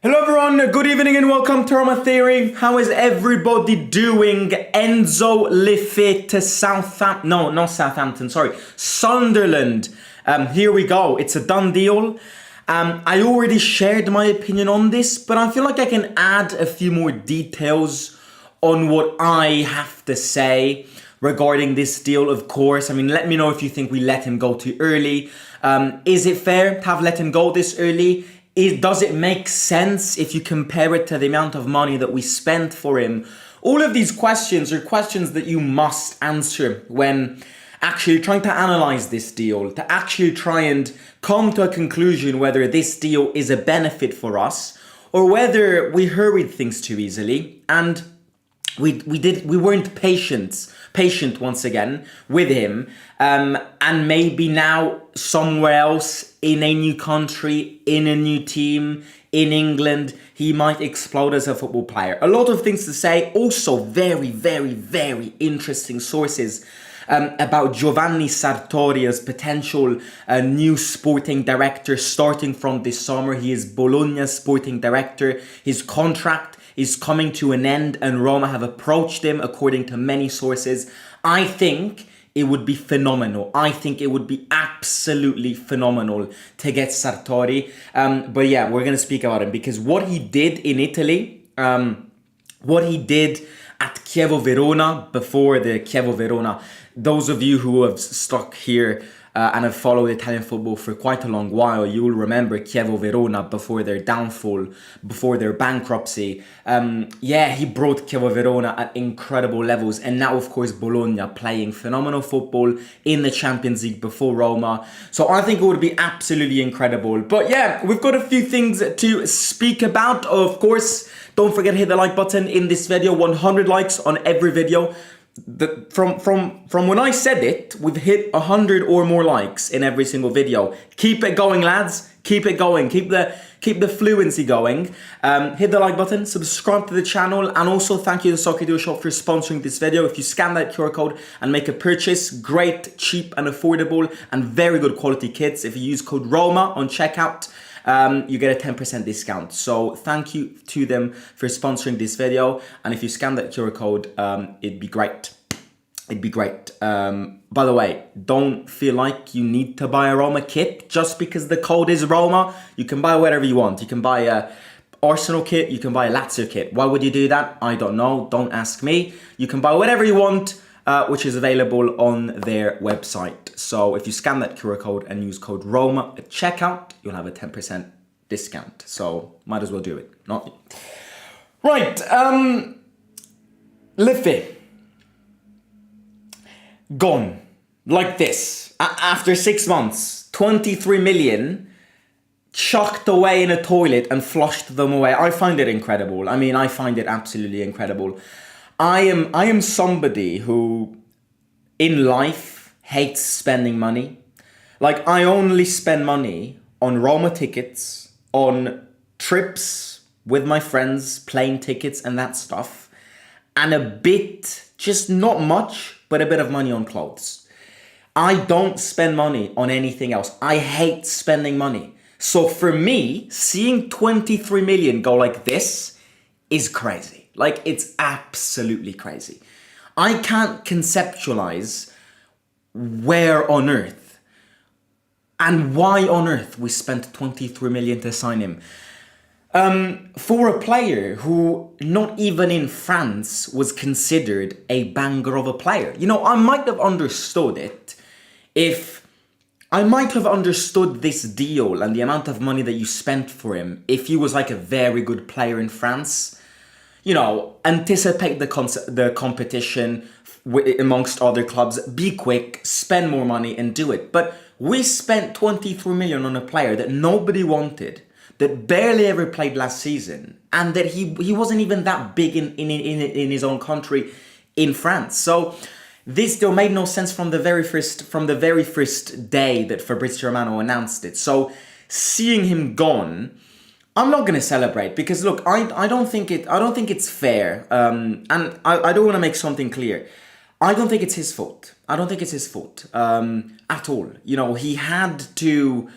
Hello everyone, good evening and welcome to Roma Theory. How is everybody doing? Enzo Lefebvre to Sunderland. Here we go, it's a done deal. I already shared my opinion on this, but I feel like I can add a few more details on what I have to say regarding this deal, of course. I mean, let me know if you think we let him go too early. Is it fair to have let him go this early? Does it make sense if you compare it to the amount of money that we spent for him? All of these questions are questions that you must answer when actually trying to analyze this deal, to actually try and come to a conclusion whether this deal is a benefit for us or whether we hurried things too easily and we weren't patient once again with him, and maybe now somewhere else in a new country, in a new team, in England, he might explode as a football player. A lot of things to say, also very, very, very interesting sources about Giovanni Sartori as potential new sporting director starting from this summer. He is Bologna's sporting director. His contract is coming to an end and Roma have approached him according to many sources. I think it would be phenomenal. I think it would be absolutely phenomenal to get Sartori. But yeah, we're going to speak about him because what he did in Italy, what he did at Chievo Verona before the Chievo Verona, those of you who have stuck here and have followed Italian football for quite a long while, you will remember Chievo Verona before their downfall, before their bankruptcy. He brought Chievo Verona at incredible levels, and now of course Bologna playing phenomenal football in the Champions League before Roma. So I think it would be absolutely incredible. But yeah, we've got a few things to speak about. Of course, don't forget to hit the like button in this video. 100 likes on every video. From when I said it, we've hit 100 or more likes in every single video. Keep it going, lads. Keep it going. Keep the fluency going. Hit the like button, subscribe to the channel, and also thank you to Soccer Deal Shop for sponsoring this video. If you scan that QR code and make a purchase, great, cheap and affordable and very good quality kits. If you use code ROMA on checkout, you get a 10% discount. So thank you to them for sponsoring this video. And if you scan that QR code, it'd be great. It'd be great. By the way, don't feel like you need to buy a Roma kit just because the code is Roma. You can buy whatever you want. You can buy a Arsenal kit. You can buy a Lazio kit. Why would you do that? I don't know. Don't ask me. You can buy whatever you want, which is available on their website. So if you scan that QR code and use code ROMA at checkout, you'll have a 10% discount. So might as well do it. Not right. Lefebvre gone like this after 6 months. 23 million chucked away in a toilet and flushed them away. I find it incredible. I mean, I find it absolutely incredible. I am somebody who in life hates spending money. Like, I only spend money on Roma tickets, on trips with my friends, plane tickets and that stuff, and a bit, just not much, but a bit of money on clothes. I don't spend money on anything else. I hate spending money. So for me, seeing 23 million go like this is crazy. Like, it's absolutely crazy. I can't conceptualize where on earth and why on earth we spent 23 million to sign him. For a player who not even in France was considered a banger of a player. You know, I might have understood it if I might have understood this deal and the amount of money that you spent for him if he was like a very good player in France. You know, anticipate the competition amongst other clubs, be quick, spend more money and do it. But we spent 23 million on a player that nobody wanted, that barely ever played last season, and that he wasn't even that big in his own country, in France. So this deal made no sense from the very first day that Fabrizio Romano announced it. So seeing him gone, I'm not going to celebrate because look, I don't think it's fair. And I don't want to make something clear. I don't think it's his fault. I don't think it's his fault at all. You know, he had to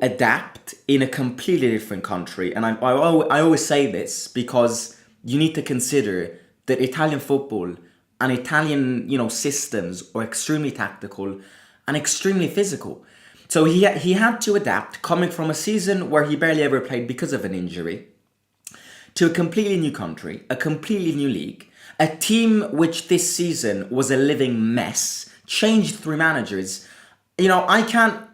adapt in a completely different country. And I always say this because you need to consider that Italian football and Italian, systems are extremely tactical and extremely physical. So he had to adapt, coming from a season where he barely ever played because of an injury, to a completely new country, a completely new league, a team which this season was a living mess, changed 3 managers. I can't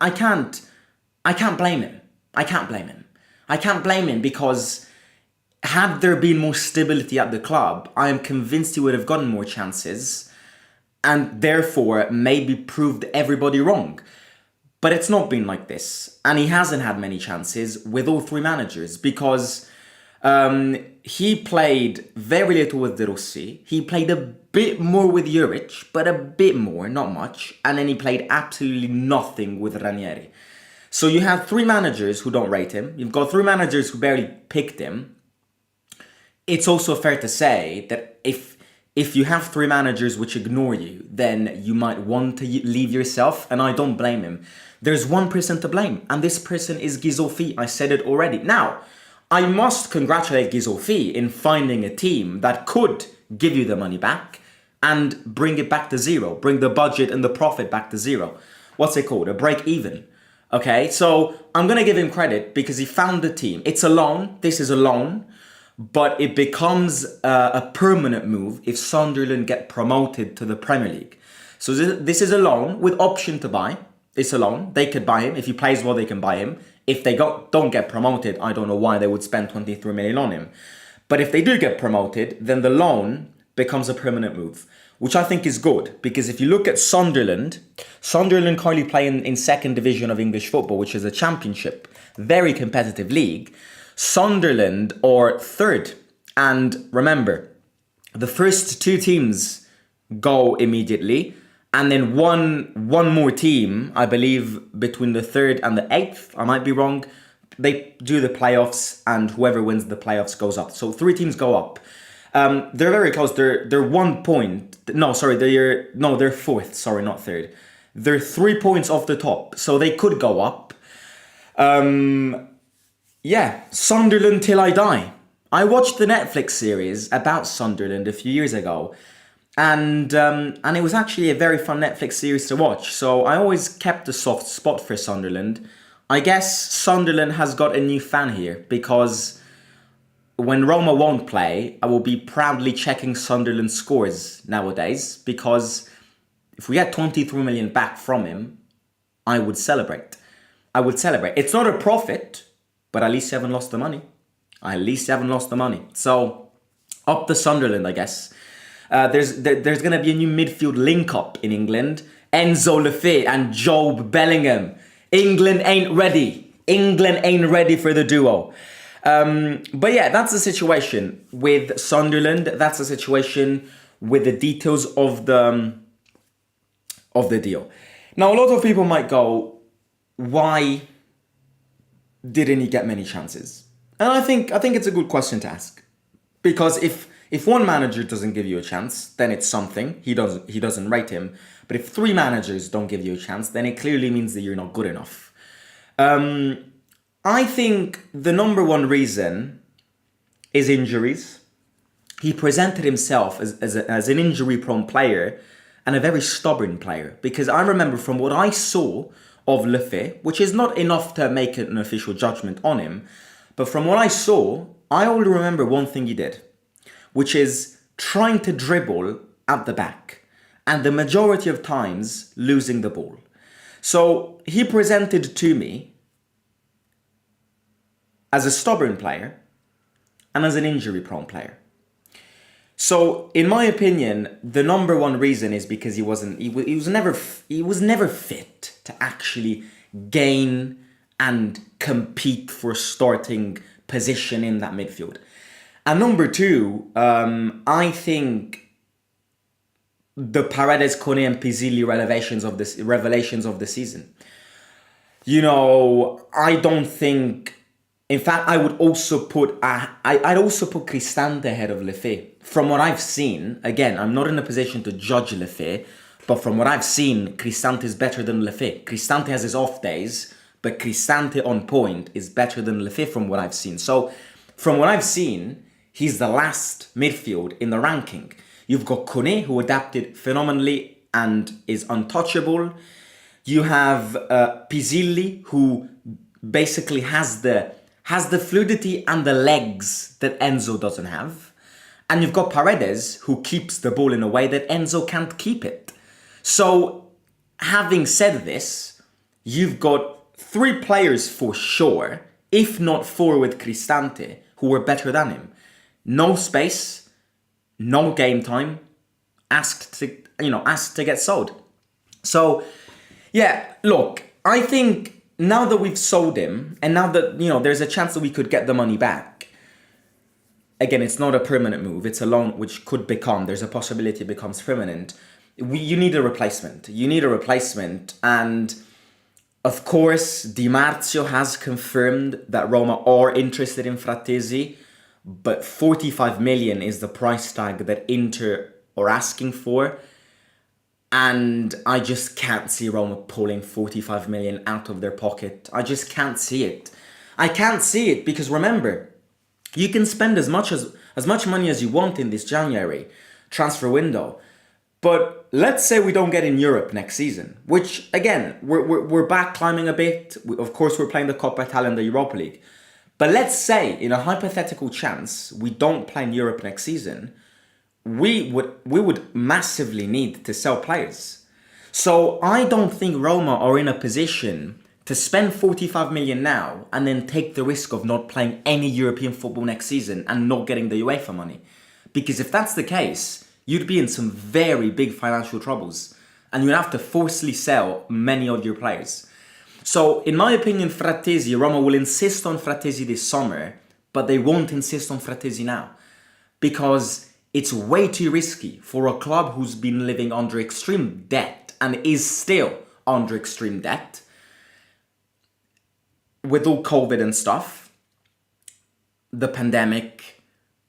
blame him. I can't blame him. I can't blame him because had there been more stability at the club, I am convinced he would have gotten more chances and therefore maybe proved everybody wrong. But it's not been like this. And he hasn't had many chances with all 3 managers because he played very little with De Rossi. He played a bit more with Juric, but a bit more, not much. And then he played absolutely nothing with Ranieri. So you have 3 managers who don't rate him. You've got 3 managers who barely picked him. It's also fair to say that if you have 3 managers which ignore you, then you might want to leave yourself, and I don't blame him. There's one person to blame, and this person is Ghisolfi. I said it already. Now, I must congratulate Ghisolfi in finding a team that could give you the money back and bring it back to zero, bring the budget and the profit back to zero. What's it called? A break even. Okay, so I'm going to give him credit because he found the team. It's a loan. This is a loan. But it becomes a permanent move if Sunderland get promoted to the Premier League. So this is a loan with option to buy. It's a loan. They could buy him. If he plays well, they can buy him. If they don't get promoted, I don't know why they would spend 23 million on him. But if they do get promoted, then the loan becomes a permanent move, which I think is good. Because if you look at Sunderland currently play in second division of English football, which is a championship, very competitive league. Sunderland are 3rd. And remember, the first 2 teams go immediately. And then one more team, I believe, between the 3rd and the 8th, I might be wrong, they do the playoffs and whoever wins the playoffs goes up. So 3 teams go up. They're very close. They're 1 point. No, sorry, they're 4th. Sorry, not 3rd. They're 3 points off the top. So they could go up. Yeah, Sunderland till I die. I watched the Netflix series about Sunderland a few years ago, and it was actually a very fun Netflix series to watch. So I always kept a soft spot for Sunderland. I guess Sunderland has got a new fan here because when Roma won't play, I will be proudly checking Sunderland scores nowadays because if we get 23 million back from him, I would celebrate. It's not a profit. But at least you haven't lost the money. So, up to Sunderland, I guess. There's going to be a new midfield link-up in England. Enzo Lefebvre and Job Bellingham. England ain't ready for the duo. But yeah, that's the situation with Sunderland. That's the situation with the details of the deal. Now, a lot of people might go, why didn't he get many chances? And I think it's a good question to ask. Because if one manager doesn't give you a chance, then it's something. He doesn't rate him. But if 3 managers don't give you a chance, then it clearly means that you're not good enough. I think the number one reason is injuries. He presented himself as an injury-prone player and a very stubborn player. Because I remember from what I saw of Lefebvre, which is not enough to make an official judgment on him, but from what I saw, I only remember one thing he did, which is trying to dribble at the back, and the majority of times losing the ball. So he presented to me as a stubborn player and as an injury-prone player. So, in my opinion, the number one reason is because he was never fit to actually gain and compete for a starting position in that midfield. And number 2, I think the Paredes, Kone and Pizzilli revelations of the season. I don't think. In fact, I would also put I'd also put Cristante ahead of Lefebvre. From what I've seen, again, I'm not in a position to judge Lefebvre, but from what I've seen, Cristante is better than Lefebvre. Cristante has his off days, but Cristante on point is better than Lefebvre from what I've seen. So from what I've seen, he's the last midfield in the ranking. You've got Kone, who adapted phenomenally and is untouchable. You have Pisilli, who basically has the fluidity and the legs that Enzo doesn't have. And you've got Paredes, who keeps the ball in a way that Enzo can't keep it. So, having said this, you've got 3 players for sure, if not 4 with Cristante, who are better than him. No space, no game time, asked to get sold. So, yeah, look, I think now that we've sold him, and now that, there's a chance that we could get the money back, again, it's not a permanent move, it's a loan which there's a possibility it becomes permanent. You need a replacement. And of course, Di Marzio has confirmed that Roma are interested in Frattesi, but 45 million is the price tag that Inter are asking for. And I just can't see Roma pulling 45 million out of their pocket. I just can't see it. I can't see it because remember, you can spend as much money as you want in this January transfer window. But let's say we don't get in Europe next season, which again, we're back climbing a bit. Of course, we're playing the Coppa Italia and the Europa League. But let's say in a hypothetical chance, we don't play in Europe next season, we would massively need to sell players. So I don't think Roma are in a position to spend 45 million now and then take the risk of not playing any European football next season and not getting the UEFA money. Because if that's the case, you'd be in some very big financial troubles and you'd have to forcibly sell many of your players. So, in my opinion, Frattesi, Roma will insist on Frattesi this summer, but they won't insist on Frattesi now. Because it's way too risky for a club who's been living under extreme debt and is still under extreme debt with all COVID and stuff, the pandemic,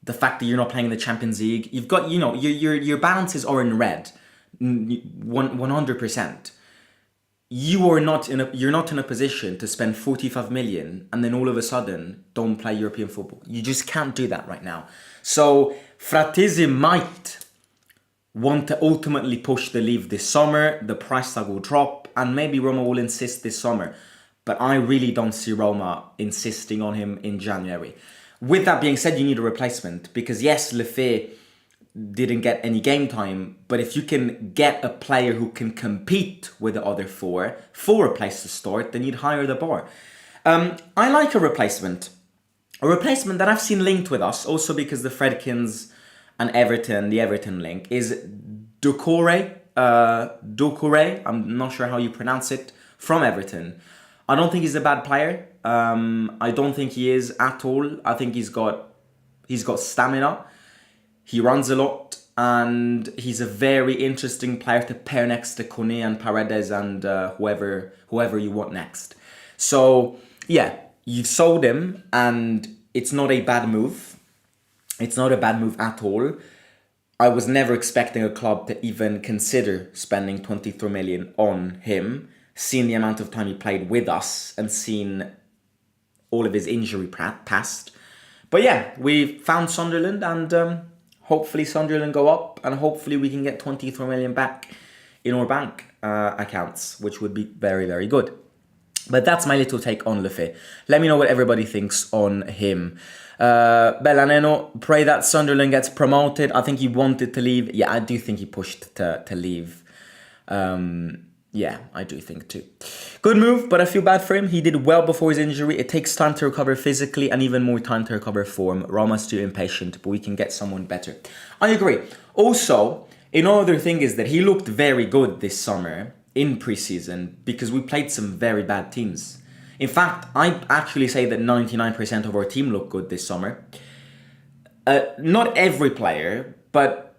the fact that you're not playing in the Champions League, you've got, your balances are in red, 100%. You're not in a position to spend 45 million and then all of a sudden don't play European football. You just can't do that right now. So Frattesi might want to ultimately push the leave this summer. The price tag will drop and maybe Roma will insist this summer. But I really don't see Roma insisting on him in January. With that being said, you need a replacement because yes, Lefebvre didn't get any game time, but if you can get a player who can compete with the other 4 for a place to start, then you'd hire the bar. I like a replacement that I've seen linked with us, also because the Fredkins and the Everton link, is Doucouré, I'm not sure how you pronounce it, from Everton. I don't think he's a bad player. I don't think he is at all. I think he's got stamina. He runs a lot, and he's a very interesting player to pair next to Kone and Paredes and whoever you want next. So yeah, you've sold him, and it's not a bad move. It's not a bad move at all. I was never expecting a club to even consider spending 23 million on him, seeing the amount of time he played with us and seeing all of his injury past. But yeah, we found Sunderland and hopefully Sunderland go up and hopefully we can get 23 million back in our bank accounts, which would be very, very good. But that's my little take on Lefebvre. Let me know what everybody thinks on him. Bellaneno, pray that Sunderland gets promoted. I think he wanted to leave. Yeah, I do think he pushed to leave. Yeah, I do think too. Good move, but I feel bad for him. He did well before his injury. It takes time to recover physically and even more time to recover form. Roma's too impatient, but we can get someone better. I agree. Also, another thing is that he looked very good this summer in pre-season because we played some very bad teams. In fact, I actually say that 99% of our team looked good this summer. Not every player, but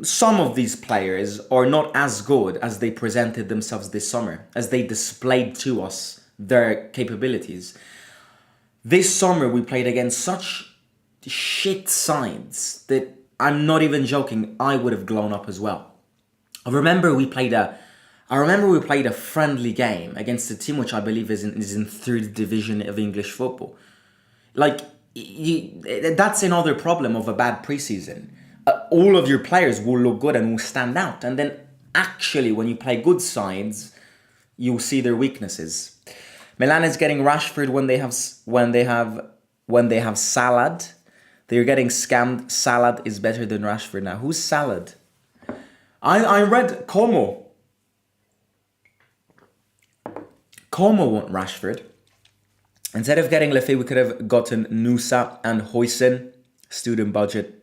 some of these players are not as good as they presented themselves this summer, as they displayed to us their capabilities. This summer we played against such shit sides that I'm not even joking, I would have blown up as well. I remember we played a I remember we played a friendly game against a team which I believe is in third division of English football. Like, that's another problem of a bad preseason. All of your players will look good and will stand out, and then actually when you play good sides, you'll see their weaknesses. Milan is getting Rashford when they have Salad. They're getting scammed. Salad is better than Rashford now. Who's Salad? I read Como. Como want Rashford. Instead of getting Lefebvre, we could have gotten Nusa and Huijsen. Student budget.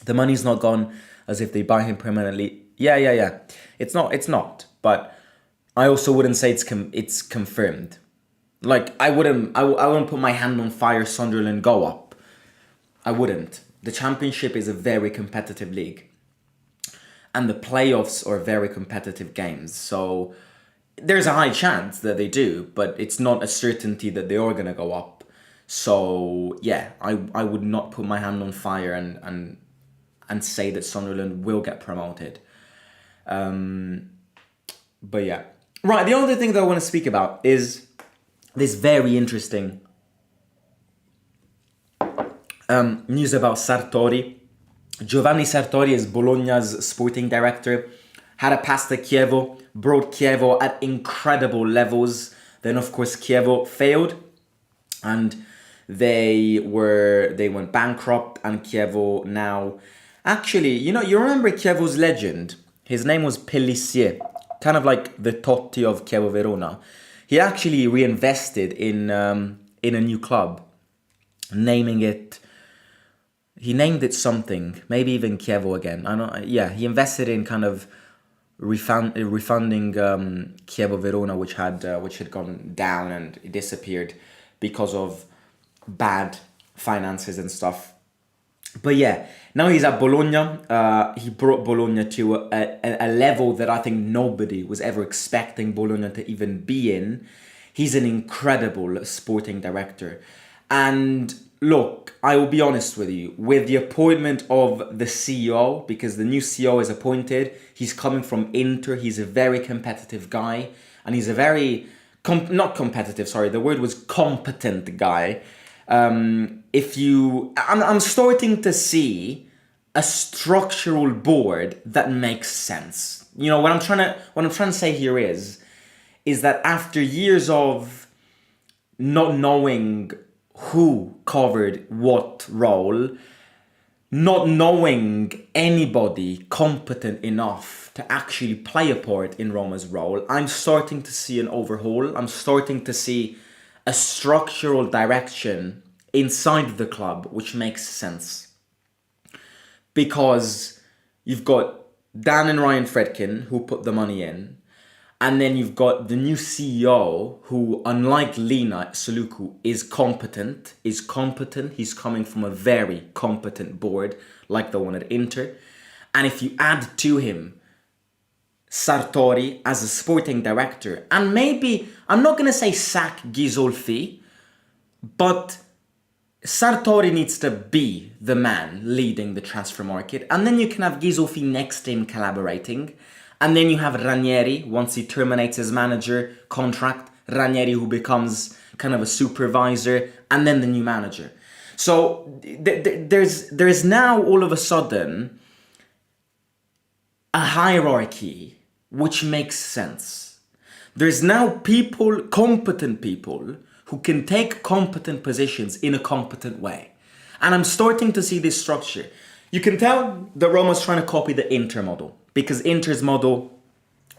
The money's not gone as if they buy him permanently. Yeah. It's not. But I also wouldn't say it's confirmed. Like, I wouldn't put my hand on fire Sunderland go up. I wouldn't. The Championship is a very competitive league. And the playoffs are very competitive games. So there's a high chance that they do, but it's not a certainty that they are going to go up. So yeah, I would not put my hand on fire and say that Sunderland will get promoted. But yeah. Right, the other thing that I want to speak about is this very interesting news about Sartori. Giovanni Sartori is Bologna's sporting director. Had a pass to Chievo, brought Chievo at incredible levels. Then of course Chievo failed and they went bankrupt, and Chievo now... Actually, you remember Chievo's legend? His name was Pellissier, kind of like the Totti of Chievo Verona. He actually reinvested in a new club, he named it something, maybe even Chievo again. He invested in kind of refunding Chievo Verona, which had gone down and it disappeared because of bad finances and stuff. But yeah, now he's at Bologna. He brought Bologna to a level that I think nobody was ever expecting Bologna to even be in. He's an incredible sporting director. And look, I will be honest with you, with the appointment of the CEO, because the new CEO is appointed, he's coming from Inter, he's a very competitive guy, and he's a very, not competitive, sorry, the word was competent guy. I'm starting to see a structural board that makes sense. What I'm trying to say here is that after years of not knowing who covered what role, not knowing anybody competent enough to actually play a part in Roma's role, I'm starting to see an overhaul. I'm starting to see a structural direction inside the club which makes sense. Because you've got Dan and Ryan Fredkin who put the money in, and then you've got the new CEO who, unlike Lina Suluku, is competent. He's coming from a very competent board like the one at Inter. And if you add to him Sartori as a sporting director, and maybe, I'm not going to say sack Ghisolfi, but Sartori needs to be the man leading the transfer market. And then you can have Ghisolfi next to him collaborating. And then you have Ranieri, once he terminates his manager contract, Ranieri who becomes kind of a supervisor, and then the new manager. So there's now all of a sudden a hierarchy which makes sense. There's now competent people, who can take competent positions in a competent way. And I'm starting to see this structure. You can tell that Roma's trying to copy the Inter model, because Inter's model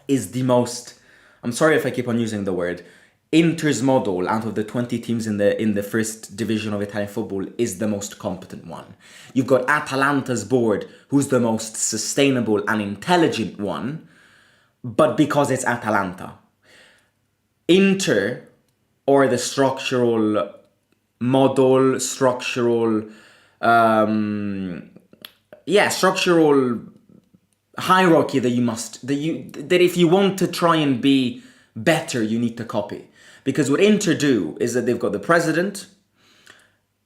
is the most, I'm sorry if I keep on using the word, Inter's model out of the 20 teams in the first division of Italian football is the most competent one. You've got Atalanta's board, who's the most sustainable and intelligent one, but because it's Atalanta. Inter, or the structural model, structural hierarchy that if you want to try and be better, you need to copy. Because what Inter do is that they've got the president,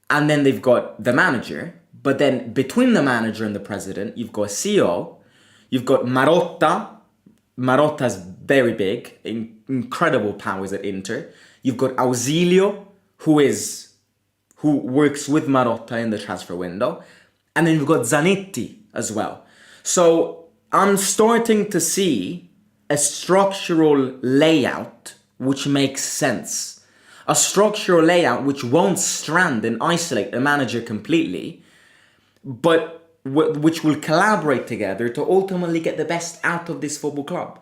and then they've got the manager, but then between the manager and the president, you've got CEO, you've got Marotta, Marotta's very big, incredible powers at Inter. You've got Ausilio, who works with Marotta in the transfer window. And then you've got Zanetti as well. So I'm starting to see a structural layout which makes sense. A structural layout which won't strand and isolate a manager completely, but which will collaborate together to ultimately get the best out of this football club.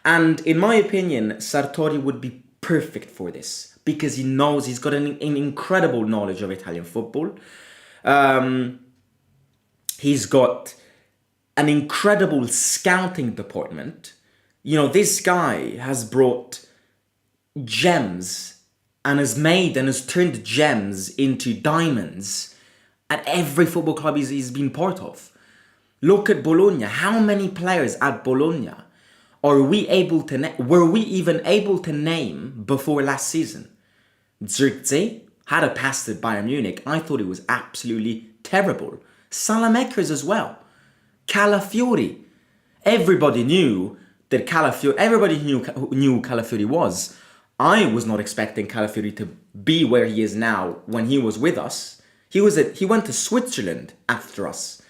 And in my opinion, Sartori would be perfect for this because he's got an incredible knowledge of Italian football. He's got an incredible scouting department. This guy has brought gems and has turned gems into diamonds at every football club he's been part of. Look at Bologna. How many players at Bologna were we even able to name before last season? Zirkzee had a pass at Bayern Munich. I thought it was absolutely terrible. Salamakers as well. Calafiori. Everybody knew who Calafiori was. I was not expecting Calafiori to be where he is now when he was with us. He went to Switzerland after us.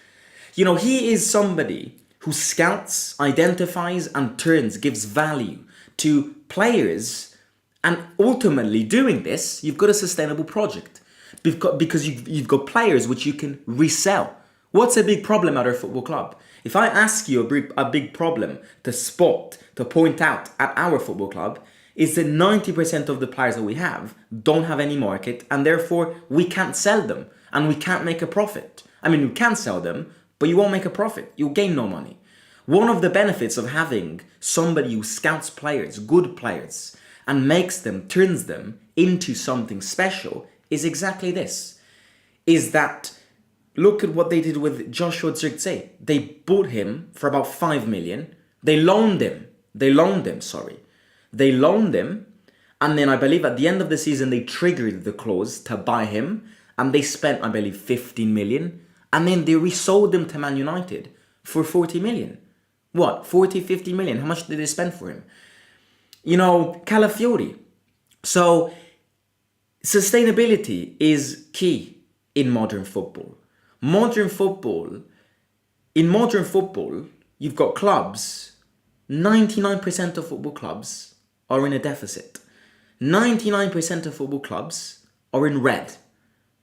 He is somebody who scouts, identifies, and gives value to players. And ultimately, doing this, you've got a sustainable project. Because you've got players which you can resell. What's a big problem at our football club? If I ask you a big problem to point out at our football club, is that 90% of the players that we have don't have any market, and therefore we can't sell them and we can't make a profit. I mean, we can sell them, but you won't make a profit. You'll gain no money. One of the benefits of having somebody who scouts players, good players, and turns them into something special is exactly this. Is that, look at what they did with Joshua Zirkzee. They bought him for about 5 million. They loaned him, and then I believe at the end of the season they triggered the clause to buy him, and they spent, I believe, 15 million, and then they resold him to Man United for 40 million. What? 40, 50 million? How much did they spend for him? Calafiori. So, sustainability is key in modern football. In modern football, you've got clubs. 99% of football clubs are in a deficit. 99% of football clubs are in red.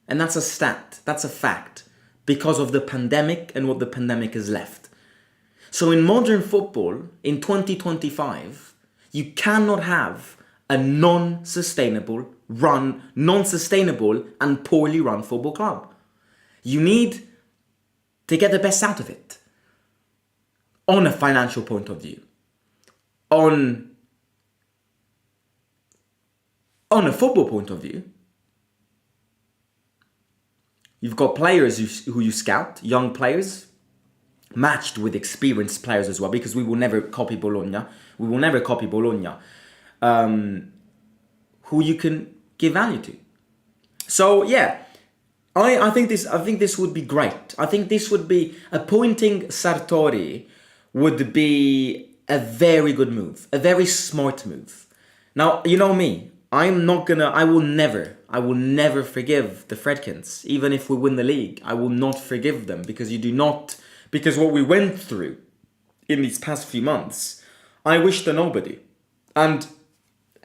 And that's a stat, that's a fact, because of the pandemic and what the pandemic has left. So in modern football, in 2025, you cannot have a non-sustainable and poorly run football club. You need to get the best out of it. On a financial point of view. On a football point of view, you've got players who you scout, young players, matched with experienced players as well, because we will never copy Bologna. Who you can give value to. So yeah, I think this would be great. I think this would be appointing Sartori would be a very good move, a very smart move. Now, you know me, I will never forgive the Fredkins. Even if we win the league, I will not forgive them because what we went through in these past few months, I wish to nobody. And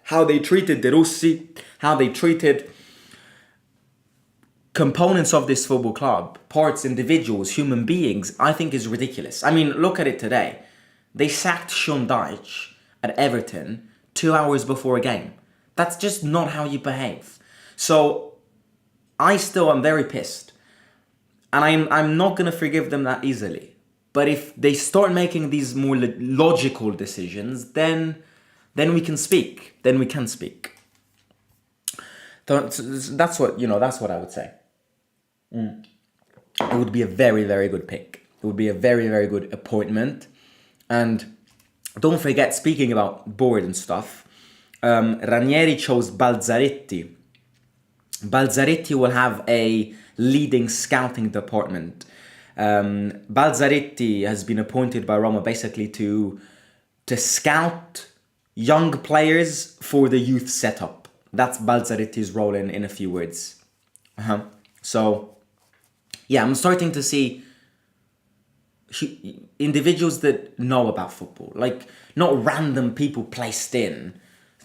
how they treated De Rossi, how they treated components of this football club, parts, individuals, human beings, I think is ridiculous. I mean, look at it today. They sacked Sean Dyche at Everton 2 hours before a game. That's just not how you behave. So I still am very pissed. And I'm not going to forgive them that easily. But if they start making these more logical decisions, then we can speak. Then we can speak. That's what I would say. It would be a very, very good pick. It would be a very, very good appointment. And don't forget, speaking about board and stuff, Ranieri chose Balzaretti. Balzaretti will have a leading scouting department. Balzaretti has been appointed by Roma basically to to scout young players for the youth setup. That's Balzaretti's role in a few words. So, yeah, I'm starting to see individuals that know about football, like not random people placed in,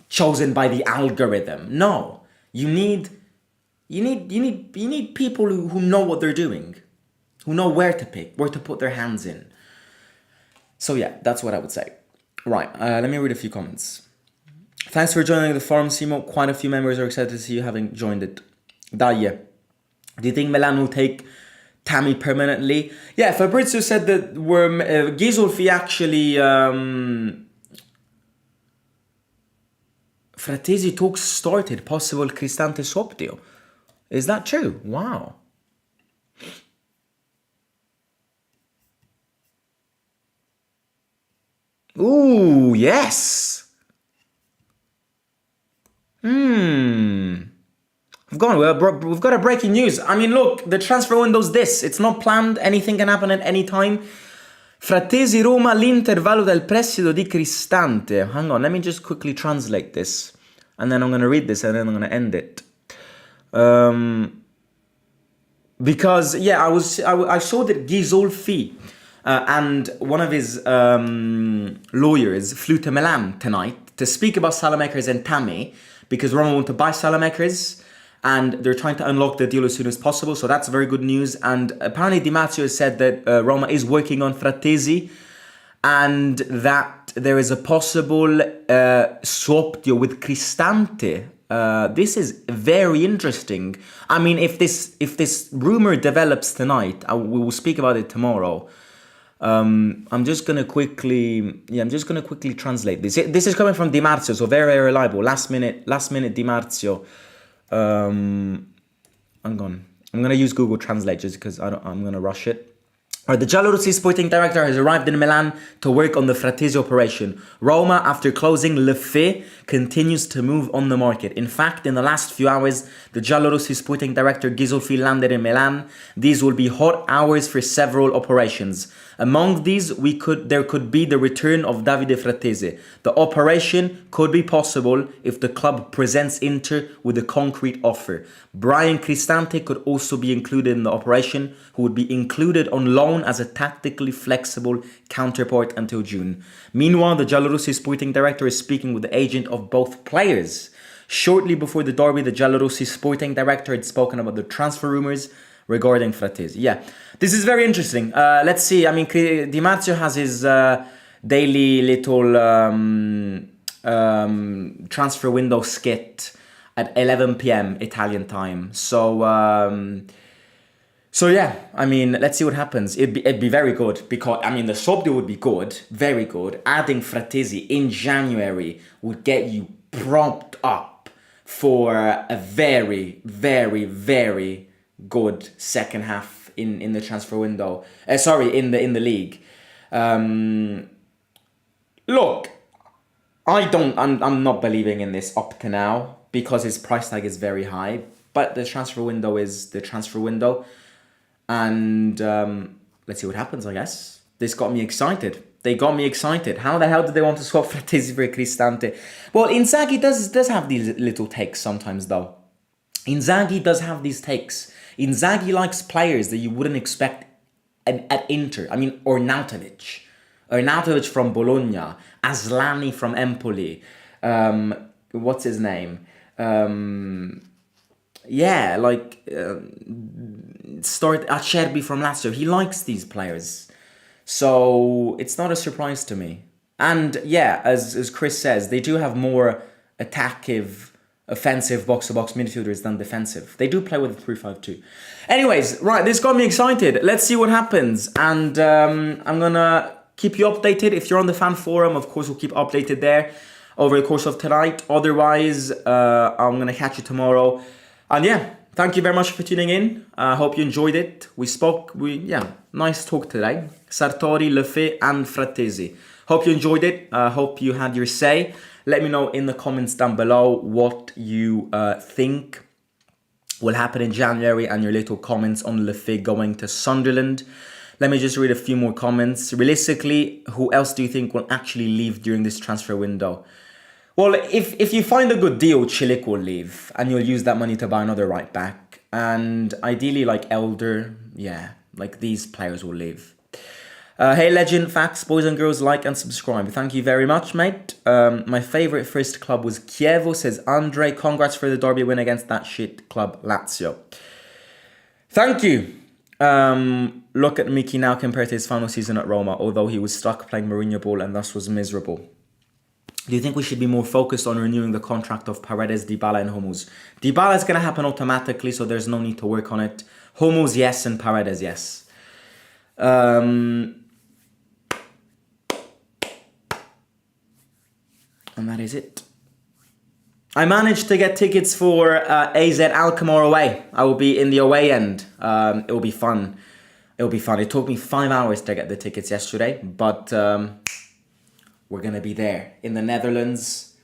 chosen by the algorithm. No, you need people who know what they're doing, who know where to pick, where to put their hands in. So yeah, that's what I would say. Right, let me read a few comments. Thanks for joining the forum, Simo. Quite a few members are excited to see you having joined it. Daje, do you think Milan will take Tammy permanently? Yeah, Fabrizio said that Ghisolfi actually... Fratesi talks started, possible Cristante Soptio. Is that true? Wow. Ooh, yes. We've got a breaking news. I mean, look, the transfer window's this. It's not planned. Anything can happen at any time. Fratesi Roma, l'Inter valuta il prestito di Cristante. Hang on, let me just quickly translate this. And then I'm going to read this and then I'm going to end it. Because, yeah, I saw that Ghisolfi and one of his lawyers flew to Milan tonight to speak about Salamakers and Tammy, because Roma want to buy Salamakers and they're trying to unlock the deal as soon as possible. So that's very good news. And apparently Di Marzio said that Roma is working on Fratesi and that there is a possible swap deal with Cristante. This is very interesting. I mean, if this rumor develops tonight, we will speak about it tomorrow. I'm just gonna quickly translate this. This is coming from Di Marzio, so very, very reliable. Last minute Di Marzio. Hang on. I'm gonna use Google Translate just because I'm gonna rush it. The Giallorossi sporting director has arrived in Milan to work on the Fratesi operation. Roma, after closing Le Fe, continues to move on the market. In fact, in the last few hours, the Giallorossi sporting director Ghisolfi landed in Milan. These will be hot hours for several operations. Among these, there could be the return of Davide Fratesi. The operation could be possible if the club presents Inter with a concrete offer. Brian Cristante could also be included in the operation, who would be included on loan as a tactically flexible counterpart until June. Meanwhile, the Giallorossi sporting director is speaking with the agent of both players. Shortly before the derby, the Giallorossi sporting director had spoken about the transfer rumors regarding Fratesi. Yeah, this is very interesting. Let's see. I mean, Di Marzio has his daily little transfer window skit at 11 p.m. Italian time. So yeah, I mean, let's see what happens. It'd be very good because, I mean, the swap deal would be good, very good. Adding Fratesi in January would get you propped up for a very, very, very good second half in the transfer window. In the league. Look, I'm not believing in this up to now because his price tag is very high. But the transfer window is the transfer window. And let's see what happens, I guess. This got me excited. They got me excited. How the hell did they want to swap Fratesi for Cristante? Well, Inzaghi does have these little takes sometimes, though. Inzaghi does have these takes. Inzaghi likes players that you wouldn't expect at Inter. I mean, Arnautovic from Bologna, Aslani from Empoli. What's his name? Acerbi from Lazio. He likes these players. So it's not a surprise to me. And yeah, as Chris says, they do have more offensive box-to-box midfielders than defensive. They do play with a 3-5-2. Anyways, right, this got me excited. Let's see what happens. And I'm going to keep you updated. If you're on the fan forum, of course, we'll keep updated there over the course of tonight. Otherwise, I'm going to catch you tomorrow. And yeah, thank you very much for tuning in. I hope you enjoyed it. Nice talk today. Sartori, Lefebvre and Fratesi. Hope you enjoyed it. Hope you had your say. Let me know in the comments down below what you think will happen in January and your little comments on Lefebvre going to Sunderland. Let me just read a few more comments. Realistically, who else do you think will actually leave during this transfer window? Well, if you find a good deal, Chilik will leave, and you'll use that money to buy another right back. And ideally, like Elder, yeah, like these players will leave. Hey Legend, facts, boys and girls, like and subscribe. Thank you very much, mate. My favourite first club was Chievo, says Andre. Congrats for the derby win against that shit club, Lazio. Thank you. Look at Miki now compared to his final season at Roma, although he was stuck playing Mourinho ball and thus was miserable. Do you think we should be more focused on renewing the contract of Paredes, Dybala and Hummels? Dybala is going to happen automatically, so there's no need to work on it. Hummels, yes, and Paredes, yes. And that is it. I managed to get tickets for AZ Alkmaar away. I will be in the away end. It will be fun. It will be fun. It took me 5 hours to get the tickets yesterday, but we're going to be there in the Netherlands,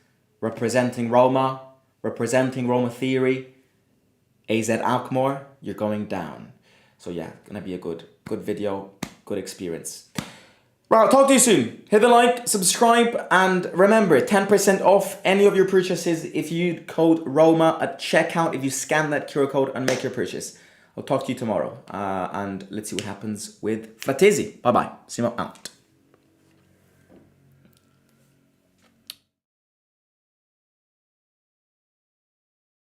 representing Roma, representing Roma Theory. AZ Alkmaar, you're going down. So yeah, going to be a good video, good experience. Right, I'll talk to you soon. Hit the like, subscribe, and remember, 10% off any of your purchases if you use code ROMA at checkout, if you scan that QR code and make your purchase. I'll talk to you tomorrow, and let's see what happens with Fratesi. Bye-bye. Simo out.